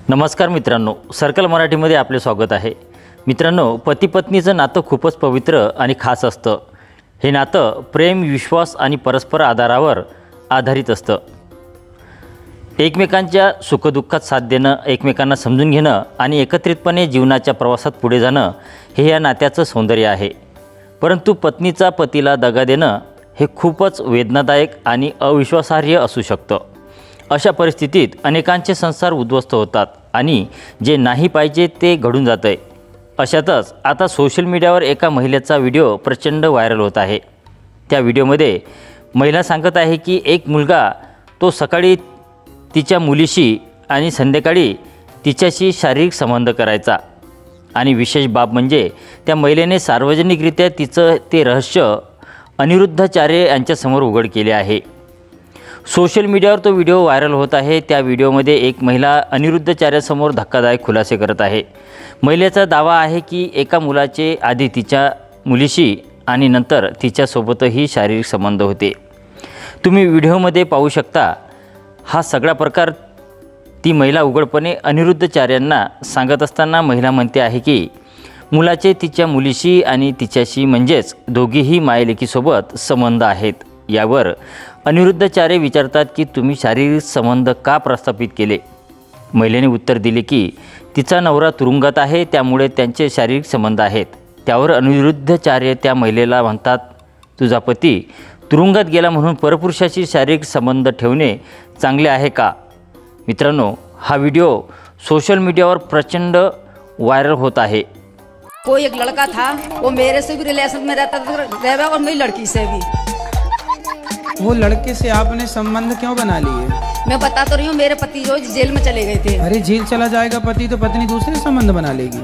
नमस्कार मित्रांनो, सर्कल मराठीमध्ये आपले स्वागत आहे। मित्रांनो, पती पत्नीचं नातं खूपच पवित्र आणि खास असतं। हे नातं प्रेम, विश्वास आणि परस्पर आधारावर आधारित असतं। एकमेकांच्या सुखदुःखात साथ देणं, एकमेकांना समजून घेणं आणि एकत्रितपणे जीवनाच्या प्रवासात पुढे जाणं हे या नात्याचं सौंदर्य आहे। परंतु पत्नीचा पतीला दगा देणं हे खूपच वेदनादायक आणि अविश्वासार्ह असू शकतं। अशा परिस्थितीत अनेकांचे संसार उद्ध्वस्त होतात आणि जे नाही पाहिजे ते घडून जातंय। अशातच आता सोशल मीडियावर एका महिलेचा व्हिडिओ प्रचंड व्हायरल होत आहे। त्या व्हिडिओमध्ये महिला सांगत आहे की एक मुलगा तो सकाळी तिच्या मुलीशी आणि संध्याकाळी तिच्याशी शारीरिक संबंध करायचा आणि विशेष बाब म्हणजे त्या महिलेने सार्वजनिकरित्या तिचं ते रहस्य अनिरुद्ध चारे यांच्यासमोर उघड केले आहे। सोशल मीडियावर तो व्हिडिओ व्हायरल होत आहे। त्या व्हिडिओमध्ये एक महिला अनिरुद्ध चार्यासमोर धक्कादायक खुलासे करत आहे। महिलेचा दावा आहे की एका मुलाचे आधी तिच्या मुलीशी आणि नंतर तिच्यासोबतही शारीरिक संबंध होते। तुम्ही व्हिडिओमध्ये पाहू शकता हा सगळा प्रकार ती महिला उघडपणे अनिरुद्ध चार्यांना सांगत असताना महिला म्हणते आहे की मुलाचे तिच्या मुलीशी आणि तिच्याशी म्हणजेच दोघीही मायलेकीसोबत संबंध आहेत। यावर अनिरुद्ध चारे विचारतात की तुम्ही शारीरिक संबंध का प्रस्थापित केले। महिलेने उत्तर दिले की तिचा नवरा तुरुंगात आहे, त्यामुळे त्यांचे शारीरिक संबंध आहेत। त्यावर अनिरुद्ध चार्य त्या महिलेला म्हणतात, तुझा पती तुरुंगात गेला म्हणून परपुरुषाशी शारीरिक संबंध ठेवणे चांगले आहे का। मित्रांनो, हा व्हिडिओ सोशल मीडियावर प्रचंड व्हायरल होत आहे। कोई एक लड़का था, वो मेरे से भी रिलेशन में रहता था और मेरी लड़की से भी। वो लड़के से आपने संबंध क्यों बना लिए? मैं बता तो रही हूँ, मेरे पति जो जेल में चले गए थे। अरे जेल चला जाएगा पति तो पत्नी दूसरे संबंध बना लेगी।